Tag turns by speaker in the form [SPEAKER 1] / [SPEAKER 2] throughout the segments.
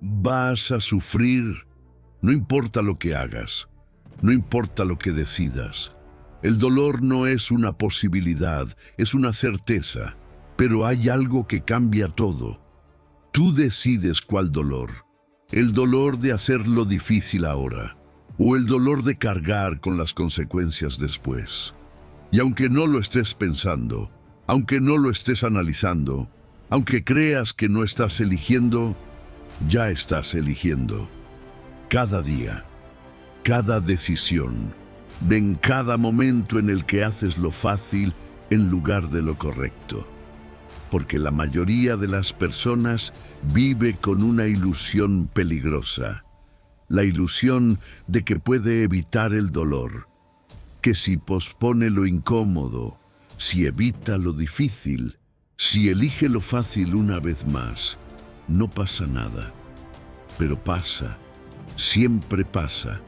[SPEAKER 1] Vas a sufrir, no importa lo que hagas, no importa lo que decidas. El dolor no es una posibilidad, es una certeza, pero hay algo que cambia todo. Tú decides cuál dolor. El dolor de hacerlo difícil ahora, o el dolor de cargar con las consecuencias después. Y aunque no lo estés pensando, aunque no lo estés analizando, aunque creas que no estás eligiendo, ya estás eligiendo. Cada día, cada decisión, en cada momento en el que haces lo fácil en lugar de lo correcto. Porque la mayoría de las personas vive con una ilusión peligrosa. La ilusión de que puede evitar el dolor. Que si pospone lo incómodo, si evita lo difícil, si elige lo fácil una vez más, no pasa nada. Pero pasa, siempre pasa,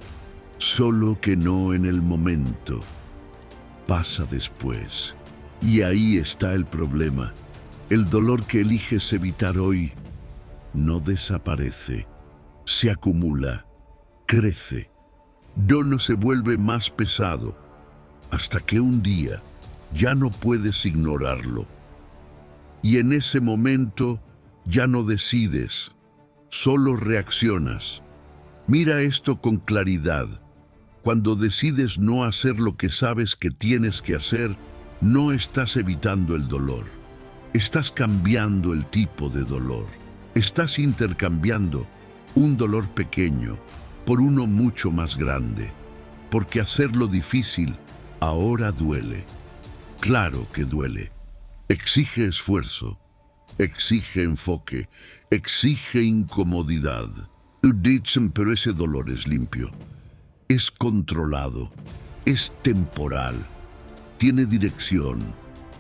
[SPEAKER 1] solo que no en el momento. Pasa después. Y ahí está el problema. El dolor que eliges evitar hoy no desaparece, se acumula, crece. No se vuelve más pesado hasta que un día ya no puedes ignorarlo. Y en ese momento ya no decides, solo reaccionas. Mira esto con claridad. Cuando decides no hacer lo que sabes que tienes que hacer, no estás evitando el dolor. Estás cambiando el tipo de dolor. Estás intercambiando un dolor pequeño por uno mucho más grande. Porque hacerlo difícil ahora duele. Claro que duele. Exige esfuerzo, exige enfoque, exige incomodidad. Dicen, pero ese dolor es limpio. Es controlado, es temporal, tiene dirección.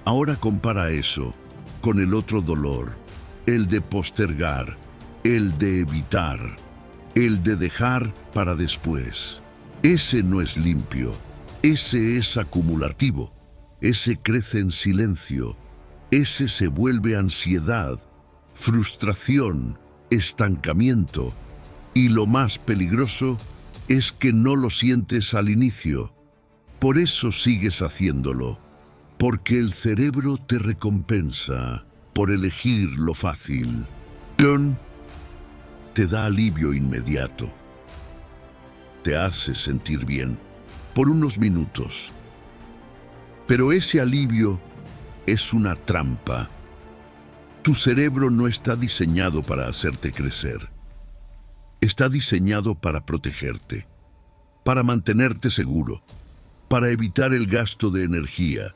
[SPEAKER 1] Ahora compara eso con el otro dolor, el de postergar, el de evitar, el de dejar para después. Ese no es limpio, ese es acumulativo, ese crece en silencio, ese se vuelve ansiedad, frustración, estancamiento, y lo más peligroso es que no lo sientes al inicio. Por eso sigues haciéndolo, porque el cerebro te recompensa por elegir lo fácil. Te da alivio inmediato. Te hace sentir bien por unos minutos. Pero ese alivio es una trampa. Tu cerebro no está diseñado para hacerte crecer. Está diseñado para protegerte, para mantenerte seguro, para evitar el gasto de energía,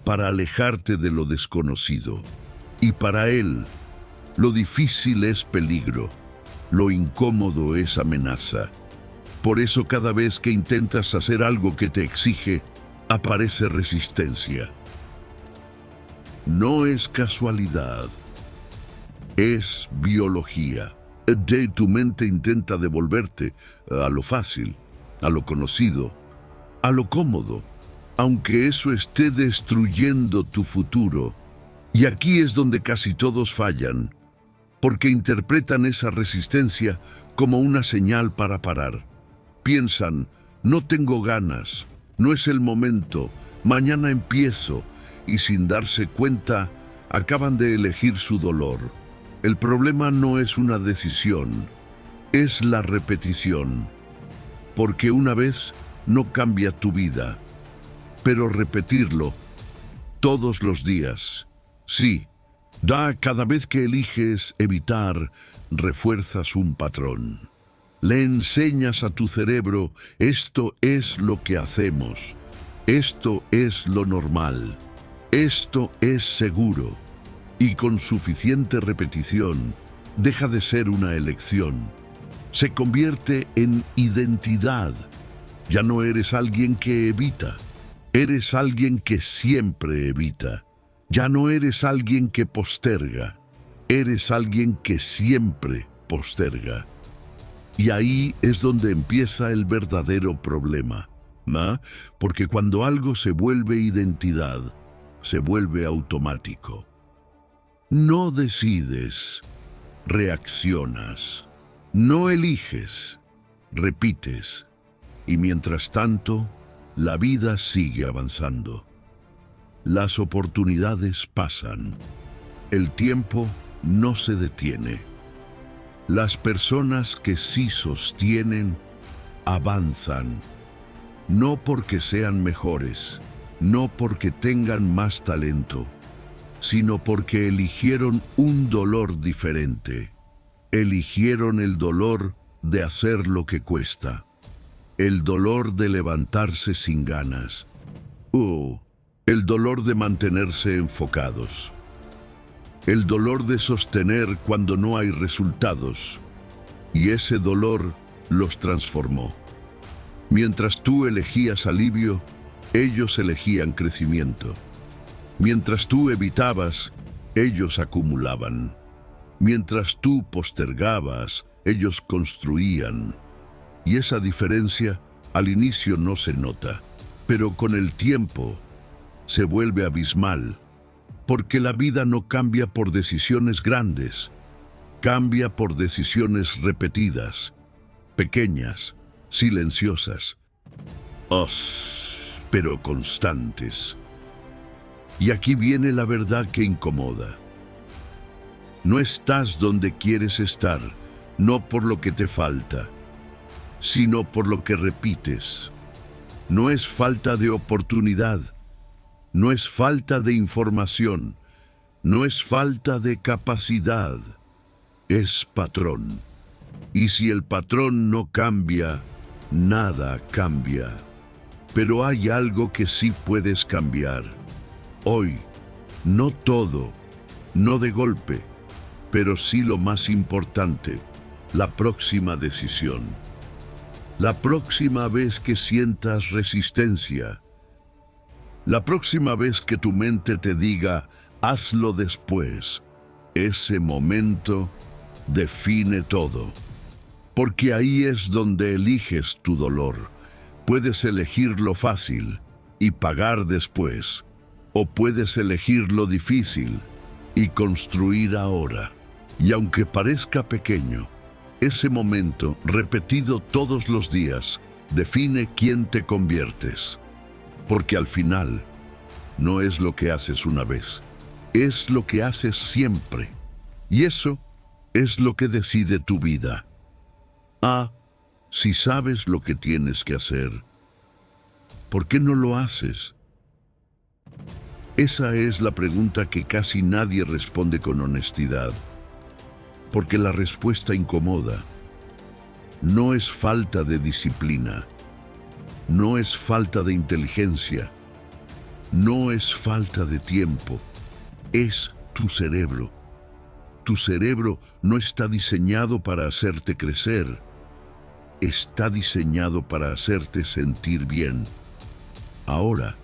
[SPEAKER 1] para alejarte de lo desconocido. Y para él, lo difícil es peligro, lo incómodo es amenaza. Por eso cada vez que intentas hacer algo que te exige, aparece resistencia. No es casualidad, es biología. Tu mente intenta devolverte a lo fácil, a lo conocido, a lo cómodo, aunque eso esté destruyendo tu futuro. Y aquí es donde casi todos fallan, porque interpretan esa resistencia como una señal para parar. Piensan, no tengo ganas, no es el momento, mañana empiezo, y sin darse cuenta, acaban de elegir su dolor. El problema no es una decisión, es la repetición. Porque una vez no cambia tu vida, pero repetirlo todos los días, sí, cada vez que eliges evitar, refuerzas un patrón. Le enseñas a tu cerebro, esto es lo que hacemos, esto es lo normal, esto es seguro. Y con suficiente repetición, deja de ser una elección. Se convierte en identidad. Ya no eres alguien que evita, eres alguien que siempre evita. Ya no eres alguien que posterga, eres alguien que siempre posterga. Y ahí es donde empieza el verdadero problema, ¿no? Porque cuando algo se vuelve identidad, se vuelve automático. No decides, reaccionas. No eliges, repites, y mientras tanto, la vida sigue avanzando. Las oportunidades pasan. El tiempo no se detiene. Las personas que sí sostienen, avanzan. No porque sean mejores, no porque tengan más talento, sino porque eligieron un dolor diferente. Eligieron el dolor de hacer lo que cuesta. El dolor de levantarse sin ganas. El dolor de mantenerse enfocados. El dolor de sostener cuando no hay resultados. Y ese dolor los transformó. Mientras tú elegías alivio, ellos elegían crecimiento. Mientras tú evitabas, ellos acumulaban. Mientras tú postergabas, ellos construían. Y esa diferencia al inicio no se nota, pero con el tiempo se vuelve abismal, porque la vida no cambia por decisiones grandes, cambia por decisiones repetidas, pequeñas, silenciosas, pero constantes. Y aquí viene la verdad que incomoda. No estás donde quieres estar, no por lo que te falta, sino por lo que repites. No es falta de oportunidad, no es falta de información, no es falta de capacidad, es patrón. Y si el patrón no cambia, nada cambia. Pero hay algo que sí puedes cambiar. Hoy, no todo, no de golpe, pero sí lo más importante, la próxima decisión. La próxima vez que sientas resistencia, la próxima vez que tu mente te diga, hazlo después, ese momento define todo. Porque ahí es donde eliges tu dolor. Puedes elegir lo fácil y pagar después, o puedes elegir lo difícil y construir ahora. Y aunque parezca pequeño, ese momento, repetido todos los días, define quién te conviertes. Porque al final, no es lo que haces una vez, es lo que haces siempre. Y eso es lo que decide tu vida. Si sabes lo que tienes que hacer, ¿por qué no lo haces? Esa es la pregunta que casi nadie responde con honestidad. Porque la respuesta incomoda. No es falta de disciplina, no es falta de inteligencia, no es falta de tiempo, es tu cerebro. Tu cerebro no está diseñado para hacerte crecer, está diseñado para hacerte sentir bien. Ahora,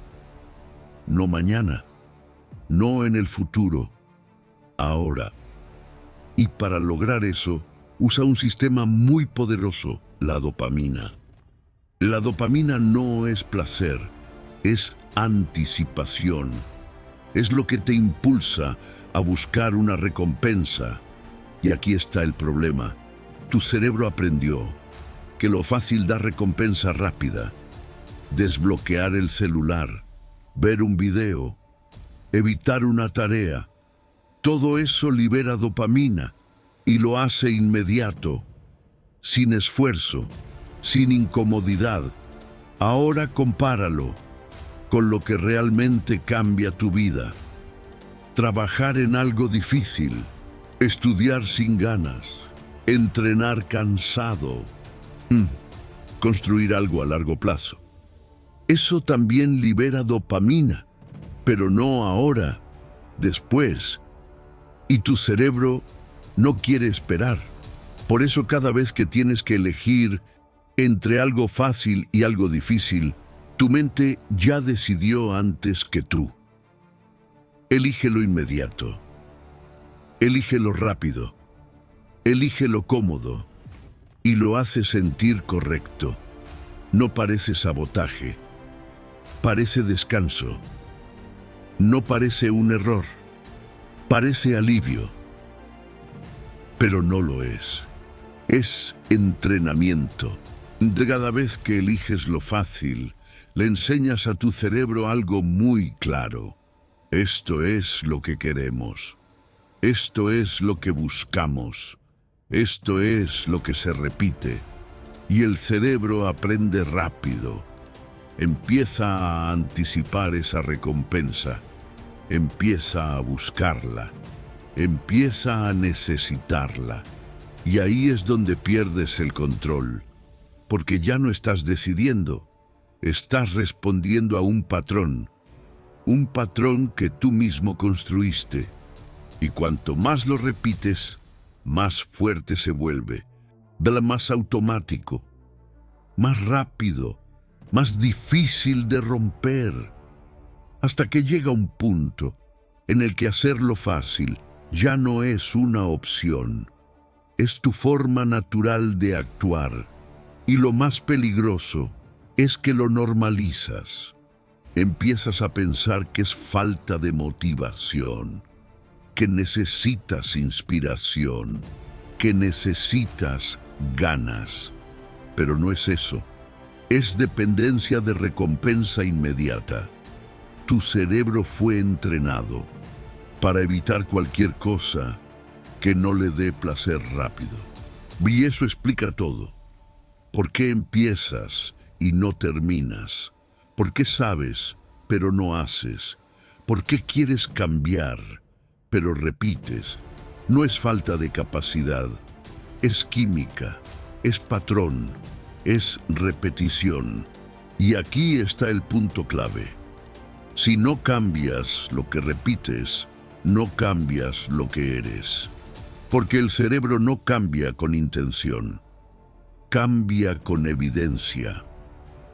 [SPEAKER 1] no mañana, no en el futuro, ahora. Y para lograr eso, usa un sistema muy poderoso, la dopamina. La dopamina no es placer, es anticipación. Es lo que te impulsa a buscar una recompensa. Y aquí está el problema. Tu cerebro aprendió que lo fácil da recompensa rápida. Desbloquear el celular, ver un video, evitar una tarea. Todo eso libera dopamina y lo hace inmediato, sin esfuerzo, sin incomodidad. Ahora compáralo con lo que realmente cambia tu vida. Trabajar en algo difícil, estudiar sin ganas, entrenar cansado, construir algo a largo plazo. Eso también libera dopamina, pero no ahora, después. Y tu cerebro no quiere esperar. Por eso cada vez que tienes que elegir entre algo fácil y algo difícil, tu mente ya decidió antes que tú. Elige lo inmediato. Elige lo rápido. Elige lo cómodo. Y lo hace sentir correcto. No parece sabotaje. Parece descanso. No parece un error. Parece alivio, pero no lo es. Es entrenamiento. De cada vez que eliges lo fácil, le enseñas a tu cerebro algo muy claro. Esto es lo que queremos. Esto es lo que buscamos. Esto es lo que se repite. Y el cerebro aprende rápido. Empieza a anticipar esa recompensa. Empieza a buscarla. Empieza a necesitarla. Y ahí es donde pierdes el control. Porque ya no estás decidiendo. Estás respondiendo a un patrón. Un patrón que tú mismo construiste. Y cuanto más lo repites, más fuerte se vuelve. Más automático. Más rápido. Más difícil de romper. Hasta que llega un punto en el que hacerlo fácil ya no es una opción. Es tu forma natural de actuar. Y lo más peligroso es que lo normalizas. Empiezas a pensar que es falta de motivación, que necesitas inspiración, que necesitas ganas. Pero no es eso. Es dependencia de recompensa inmediata. Tu cerebro fue entrenado para evitar cualquier cosa que no le dé placer rápido. Y eso explica todo. ¿Por qué empiezas y no terminas? ¿Por qué sabes, pero no haces? ¿Por qué quieres cambiar, pero repites? No es falta de capacidad, es química, es patrón, es repetición. Y aquí está el punto clave. Si no cambias lo que repites, no cambias lo que eres. Porque el cerebro no cambia con intención. Cambia con evidencia.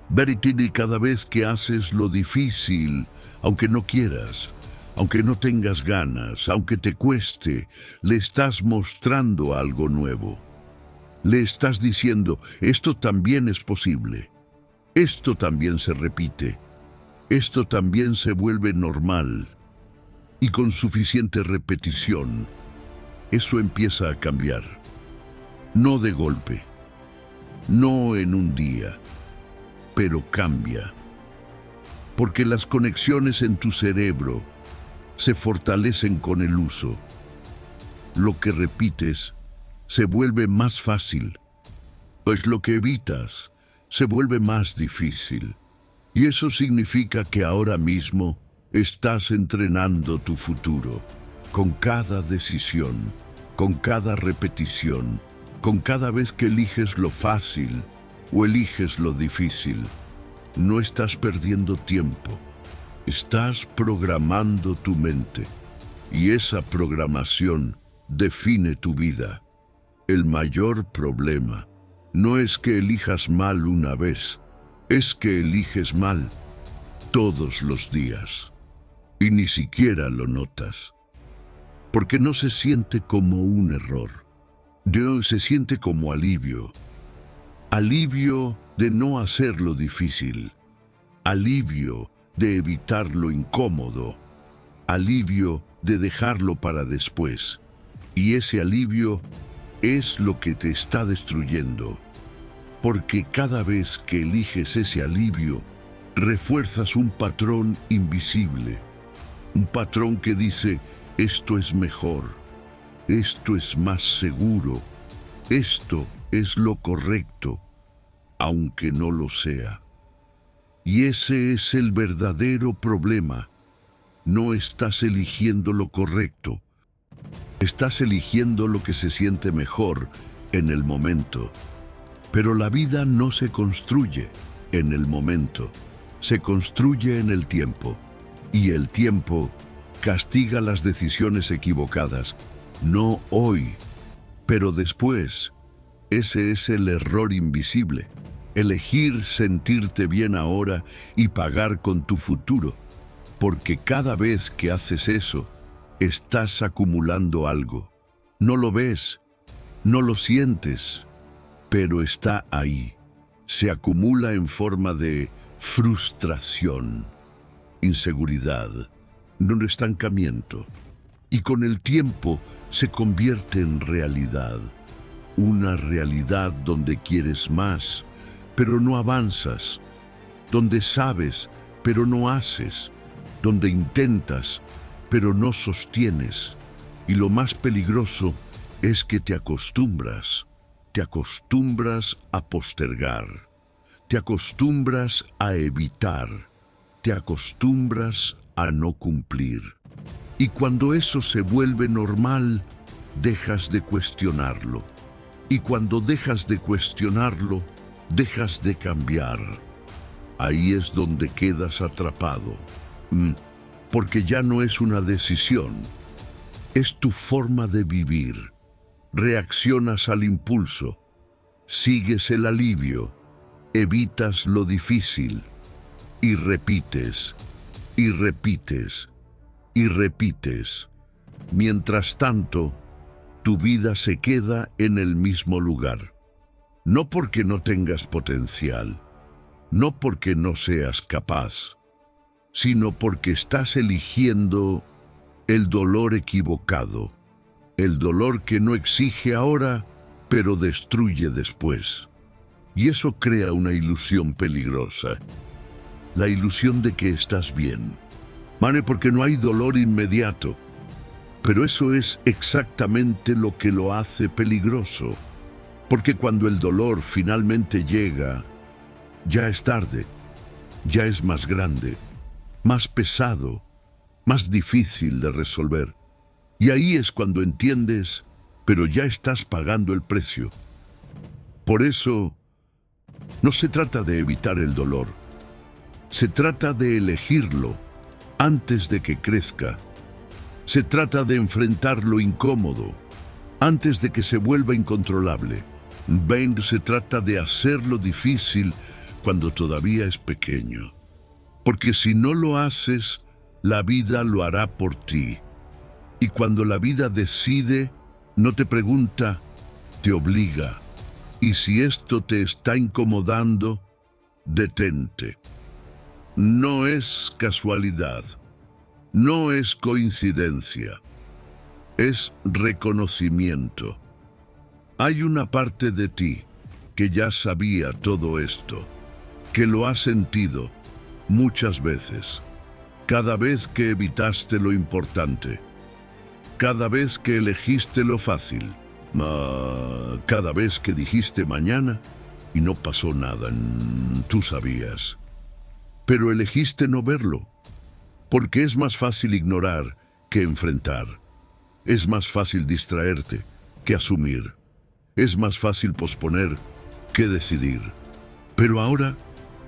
[SPEAKER 1] Verity, cada vez que haces lo difícil, aunque no quieras, aunque no tengas ganas, aunque te cueste, le estás mostrando algo nuevo. Le estás diciendo, esto también es posible. Esto también se repite. Esto también se vuelve normal. Y con suficiente repetición, eso empieza a cambiar. No de golpe. No en un día, pero cambia. Porque las conexiones en tu cerebro se fortalecen con el uso. Lo que repites se vuelve más fácil, pues lo que evitas se vuelve más difícil. Y eso significa que ahora mismo estás entrenando tu futuro, con cada decisión, con cada repetición, con cada vez que eliges lo fácil o eliges lo difícil. No estás perdiendo tiempo, estás programando tu mente. Y esa programación define tu vida. El mayor problema no es que elijas mal una vez, es que eliges mal todos los días. Y ni siquiera lo notas. Porque no se siente como un error. Se siente como alivio. Alivio de no hacer lo difícil. Alivio de evitar lo incómodo. Alivio de dejarlo para después. Y ese alivio es lo que te está destruyendo. Porque cada vez que eliges ese alivio, refuerzas un patrón invisible. Un patrón que dice, esto es mejor. Esto es más seguro. Esto es lo correcto, aunque no lo sea. Y ese es el verdadero problema. No estás eligiendo lo correcto. Estás eligiendo lo que se siente mejor en el momento. Pero la vida no se construye en el momento. Se construye en el tiempo. Y el tiempo castiga las decisiones equivocadas. No hoy, pero después. Ese es el error invisible. Elegir sentirte bien ahora y pagar con tu futuro. Porque cada vez que haces eso, estás acumulando algo. No lo ves, no lo sientes, pero está ahí. Se acumula en forma de frustración, inseguridad, un estancamiento. Y con el tiempo se convierte en realidad. una realidad donde quieres más, pero no avanzas, donde sabes, pero no haces, donde intentas, pero no sostienes. Y lo más peligroso es que te acostumbras a postergar, te acostumbras a evitar, te acostumbras a no cumplir. Y cuando eso se vuelve normal, dejas de cuestionarlo. Y cuando dejas de cuestionarlo, dejas de cambiar. Ahí es donde quedas atrapado. Porque ya no es una decisión, es tu forma de vivir. Reaccionas al impulso, sigues el alivio, evitas lo difícil y repites, y repites, y repites. Mientras tanto, tu vida se queda en el mismo lugar. No porque no tengas potencial, no porque no seas capaz, sino porque estás eligiendo el dolor equivocado, el dolor que no exige ahora, pero destruye después. Y eso crea una ilusión peligrosa, la ilusión de que estás bien. Porque no hay dolor inmediato, pero eso es exactamente lo que lo hace peligroso, porque cuando el dolor finalmente llega, ya es tarde, ya es más grande, más pesado, más difícil de resolver. Y ahí es cuando entiendes, pero ya estás pagando el precio. Por eso, no se trata de evitar el dolor, se trata de elegirlo antes de que crezca. Se trata de enfrentar lo incómodo antes de que se vuelva incontrolable. Se trata de hacerlo difícil cuando todavía es pequeño. Porque si no lo haces, la vida lo hará por ti. Y cuando la vida decide, no te pregunta, te obliga. Y si esto te está incomodando, detente. No es casualidad, no es coincidencia, es reconocimiento. Hay una parte de ti que ya sabía todo esto, que lo ha sentido muchas veces, cada vez que evitaste lo importante, cada vez que elegiste lo fácil, cada vez que dijiste mañana y no pasó nada, tú sabías. Pero elegiste no verlo, porque es más fácil ignorar que enfrentar. Es más fácil distraerte que asumir. Es más fácil posponer que decidir. Pero ahora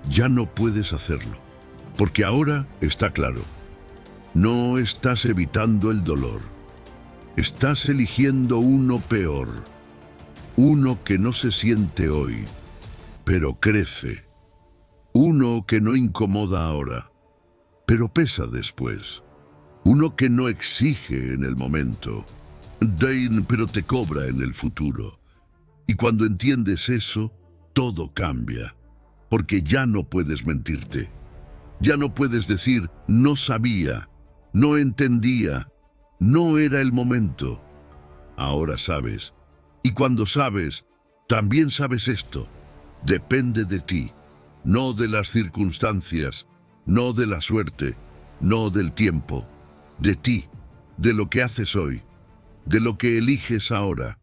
[SPEAKER 1] ya no puedes hacerlo, porque ahora está claro. No estás evitando el dolor. Estás eligiendo uno peor, uno que no se siente hoy, pero crece, uno que no incomoda ahora, pero pesa después, uno que no exige en el momento, pero te cobra en el futuro. Y cuando entiendes eso, todo cambia, porque ya no puedes mentirte, ya no puedes decir, no sabía, no entendía, no era el momento. Ahora sabes. Y cuando sabes, también sabes esto. Depende de ti, no de las circunstancias, no de la suerte, no del tiempo. De ti, de lo que haces hoy, de lo que eliges ahora,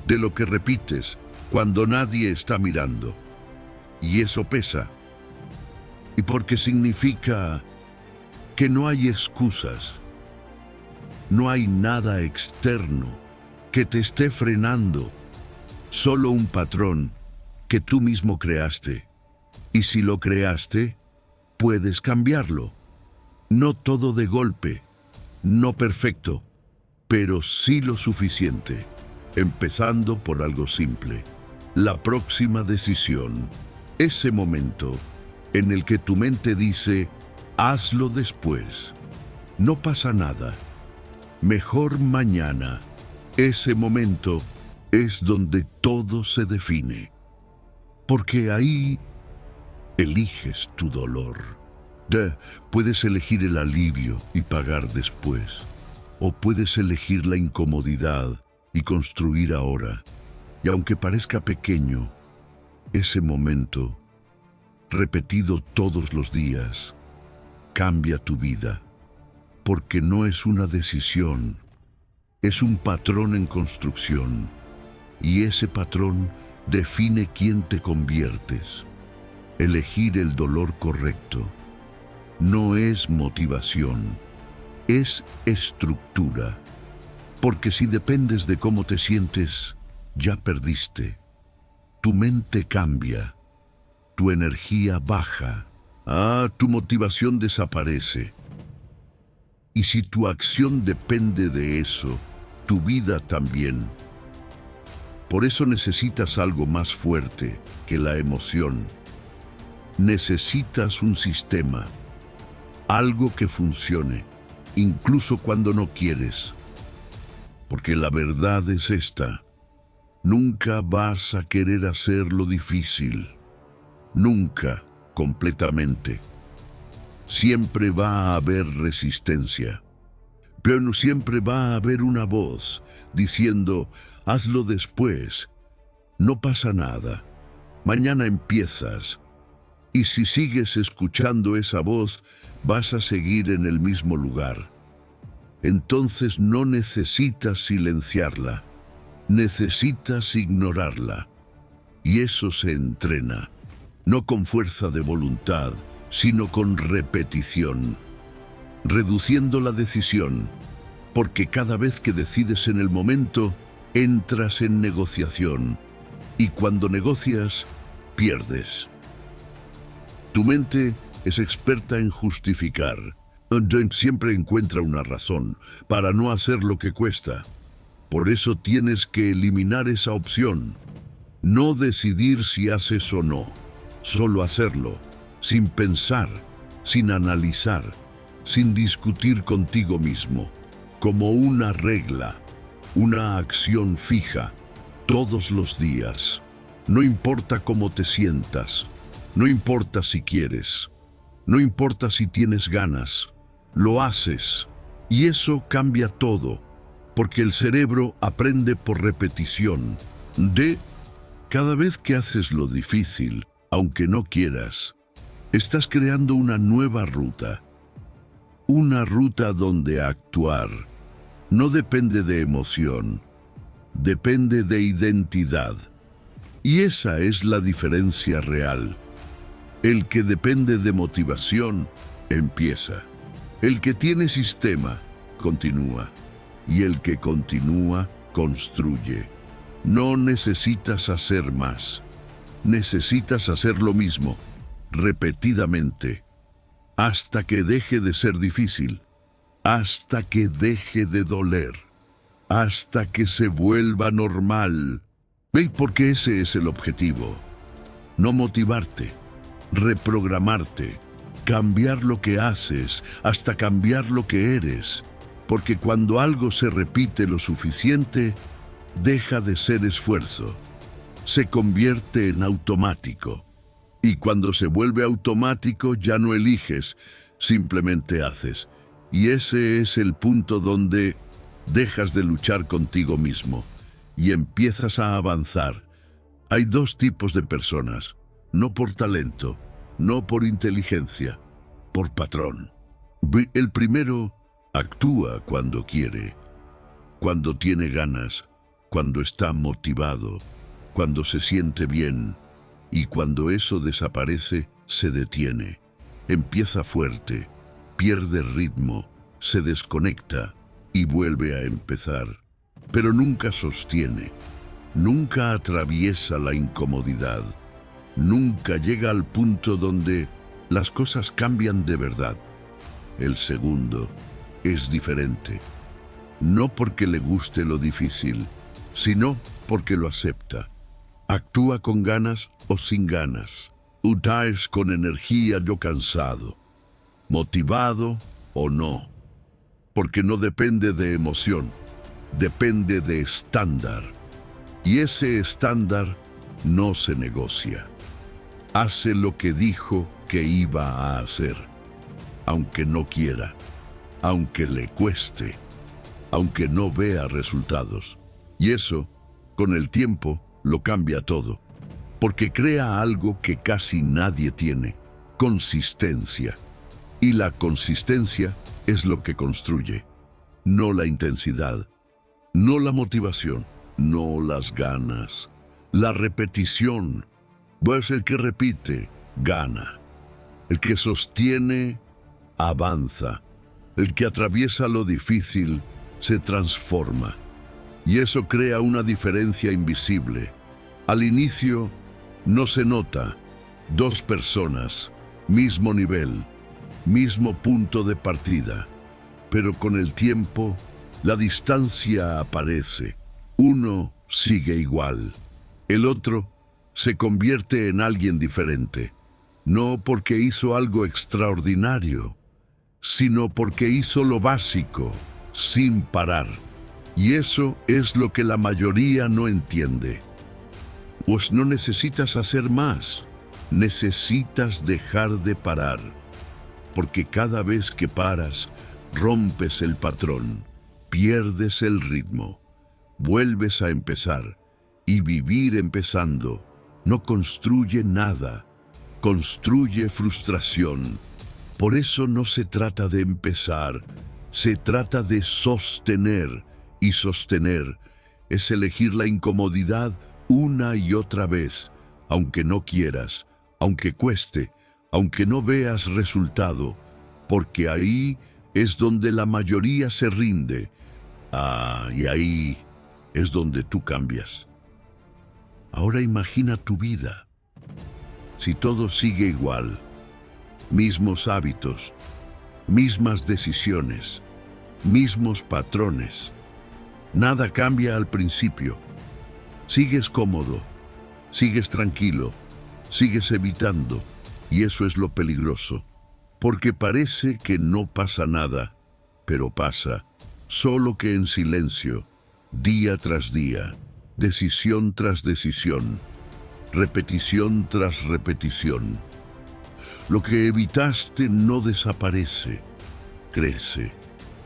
[SPEAKER 1] de lo que repites cuando nadie está mirando. Y eso pesa. Y porque significa que no hay excusas. No hay nada externo que te esté frenando, solo un patrón que tú mismo creaste. Y si lo creaste, puedes cambiarlo. No todo de golpe, no perfecto, pero sí lo suficiente, empezando por algo simple. La próxima decisión, ese momento en el que tu mente dice, hazlo después, no pasa nada. Mejor mañana. Ese momento es donde todo se define. Porque ahí eliges tu dolor. Puedes elegir el alivio y pagar después. O puedes elegir la incomodidad y construir ahora. Y aunque parezca pequeño, ese momento, repetido todos los días, cambia tu vida, porque no es una decisión, es un patrón en construcción, y ese patrón define quién te conviertes. Elegir el dolor correcto no es motivación, es estructura, porque si dependes de cómo te sientes, ya perdiste. Tu mente cambia, tu energía baja, tu motivación desaparece. Y si tu acción depende de eso, tu vida también. Por eso necesitas algo más fuerte que la emoción. Necesitas un sistema, algo que funcione, incluso cuando no quieres. Porque la verdad es esta: nunca vas a querer hacer lo difícil. Nunca, completamente. Siempre va a haber resistencia. Pero no siempre va a haber una voz diciendo: hazlo después. No pasa nada. Mañana empiezas. Y si sigues escuchando esa voz, vas a seguir en el mismo lugar. Entonces no necesitas silenciarla. Necesitas ignorarla. Y eso se entrena, no con fuerza de voluntad, sino con repetición. Reduciendo la decisión, porque cada vez que decides en el momento, entras en negociación. Y cuando negocias, pierdes. Tu mente es experta en justificar. Siempre encuentra una razón para no hacer lo que cuesta. Por eso tienes que eliminar esa opción. No decidir si haces o no. Solo hacerlo, sin pensar, sin analizar, sin discutir contigo mismo. Como una regla, una acción fija, todos los días. No importa cómo te sientas. No importa si quieres. No importa si tienes ganas. Lo haces. Y eso cambia todo. Porque el cerebro aprende por repetición. Cada vez que haces lo difícil, aunque no quieras, estás creando una nueva ruta. Una ruta donde actuar no depende de emoción, depende de identidad. Y esa es la diferencia real. El que depende de motivación, empieza. El que tiene sistema, continúa. Y el que continúa, construye. No necesitas hacer más. Necesitas hacer lo mismo, repetidamente, hasta que deje de ser difícil, hasta que deje de doler, hasta que se vuelva normal. ¿Ve? Porque ese es el objetivo. No motivarte, reprogramarte, cambiar lo que haces hasta cambiar lo que eres. Porque cuando algo se repite lo suficiente, deja de ser esfuerzo. Se convierte en automático. Y cuando se vuelve automático ya no eliges, simplemente haces. Y ese es el punto donde dejas de luchar contigo mismo y empiezas a avanzar. Hay dos tipos de personas, no por talento, no por inteligencia, por patrón. El primero actúa cuando quiere, cuando tiene ganas, cuando está motivado, cuando se siente bien, y cuando eso desaparece, se detiene. Empieza fuerte, pierde ritmo, se desconecta y vuelve a empezar. Pero nunca sostiene, nunca atraviesa la incomodidad, nunca llega al punto donde las cosas cambian de verdad. El segundo es diferente, no porque le guste lo difícil, sino porque lo acepta. Actúa con ganas o sin ganas. Utáis con energía o cansado, motivado o no. Porque no depende de emoción, depende de estándar. Y ese estándar no se negocia. Hace lo que dijo que iba a hacer, aunque no quiera, aunque le cueste, aunque no vea resultados. Y eso, con el tiempo, lo cambia todo, porque crea algo que casi nadie tiene: consistencia. Y la consistencia es lo que construye, no la intensidad, no la motivación, no las ganas. La repetición, pues el que repite, gana. El que sostiene, avanza. El que atraviesa lo difícil, se transforma. Y eso crea una diferencia invisible. Al inicio, no se nota. Dos personas, mismo nivel, mismo punto de partida. Pero con el tiempo, la distancia aparece. Uno sigue igual. El otro se convierte en alguien diferente. No porque hizo algo extraordinario, sino porque hizo lo básico, sin parar. Y eso es lo que la mayoría no entiende. Pues no necesitas hacer más, necesitas dejar de parar. Porque cada vez que paras, rompes el patrón, pierdes el ritmo, vuelves a empezar. Y vivir empezando no construye nada, construye frustración. Por eso no se trata de empezar, se trata de sostener. Y sostener es elegir la incomodidad una y otra vez, aunque no quieras, aunque cueste, aunque no veas resultado, porque ahí es donde la mayoría se rinde. Y ahí es donde tú cambias. Ahora imagina tu vida. Si todo sigue igual, mismos hábitos, mismas decisiones, mismos patrones, nada cambia al principio. Sigues cómodo, sigues tranquilo, sigues evitando, y eso es lo peligroso, porque parece que no pasa nada, pero pasa, solo que en silencio, día tras día, decisión tras decisión, repetición tras repetición. Lo que evitaste no desaparece, crece,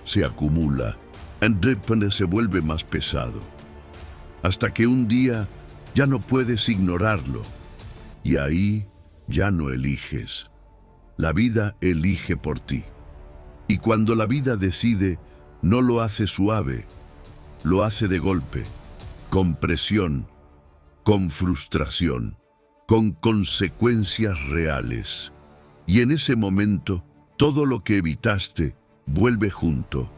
[SPEAKER 1] se acumula, y se vuelve más pesado, hasta que un día ya no puedes ignorarlo, y ahí ya no eliges. La vida elige por ti. Y cuando la vida decide, no lo hace suave, lo hace de golpe, con presión, con frustración, con consecuencias reales. Y en ese momento, todo lo que evitaste vuelve junto.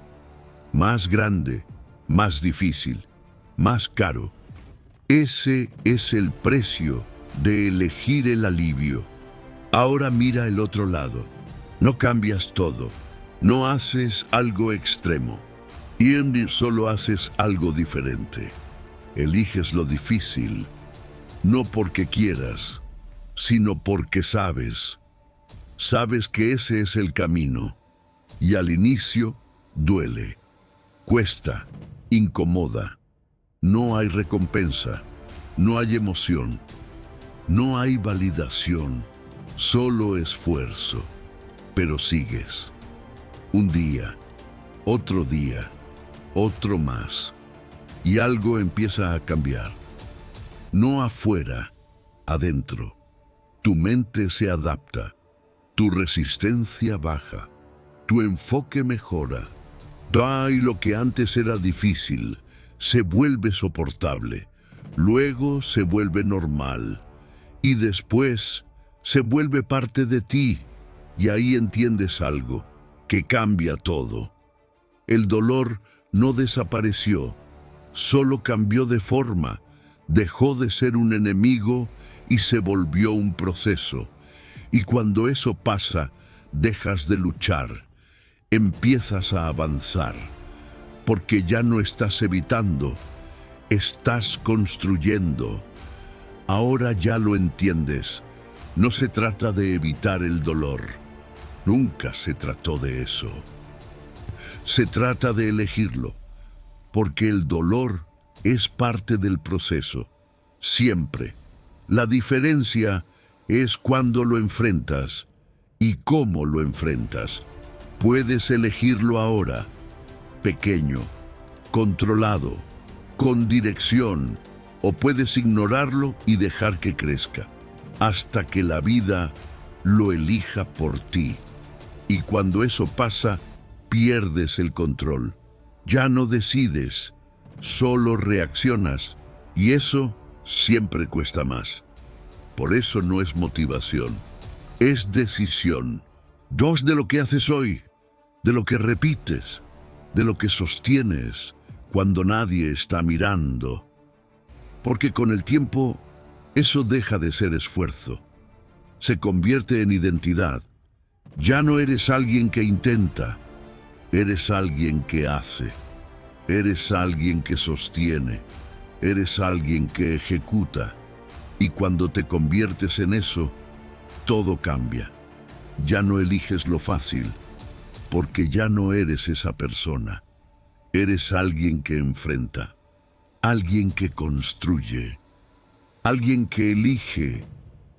[SPEAKER 1] Más grande, más difícil, más caro. Ese es el precio de elegir el alivio. Ahora mira el otro lado. No cambias todo. No haces algo extremo. Y solo haces algo diferente. Eliges lo difícil, no porque quieras, sino porque sabes. Sabes que ese es el camino. Y al inicio duele, cuesta, incomoda. No hay recompensa, no hay emoción, no hay validación, solo esfuerzo. Pero sigues. Un día, otro día, otro más. Y algo empieza a cambiar. No afuera, adentro. Tu mente se adapta, tu resistencia baja, tu enfoque mejora. Y lo que antes era difícil se vuelve soportable, luego se vuelve normal y después se vuelve parte de ti, y ahí entiendes algo que cambia todo. El dolor no desapareció, solo cambió de forma, dejó de ser un enemigo y se volvió un proceso. Y cuando eso pasa, dejas de luchar, empiezas a avanzar, porque ya no estás evitando, estás construyendo. Ahora ya lo entiendes, no se trata de evitar el dolor, nunca se trató de eso. Se trata de elegirlo, porque el dolor es parte del proceso, siempre. La diferencia es cuando lo enfrentas y cómo lo enfrentas. Puedes elegirlo ahora, pequeño, controlado, con dirección, o puedes ignorarlo y dejar que crezca, hasta que la vida lo elija por ti. Y cuando eso pasa, pierdes el control. Ya no decides, solo reaccionas, y eso siempre cuesta más. Por eso no es motivación, es decisión. Dos, de lo que haces hoy, de lo que repites, de lo que sostienes cuando nadie está mirando. Porque con el tiempo, eso deja de ser esfuerzo. Se convierte en identidad. Ya no eres alguien que intenta, eres alguien que hace. Eres alguien que sostiene. Eres alguien que ejecuta. Y cuando te conviertes en eso, todo cambia. Ya no eliges lo fácil, porque ya no eres esa persona. Eres alguien que enfrenta, alguien que construye, alguien que elige,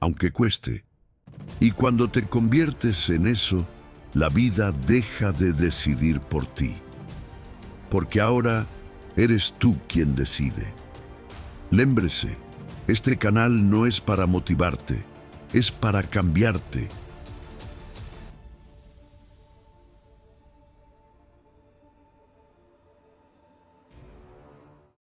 [SPEAKER 1] aunque cueste. Y cuando te conviertes en eso, la vida deja de decidir por ti. Porque ahora eres tú quien decide. Lémbrese, este canal no es para motivarte, es para cambiarte.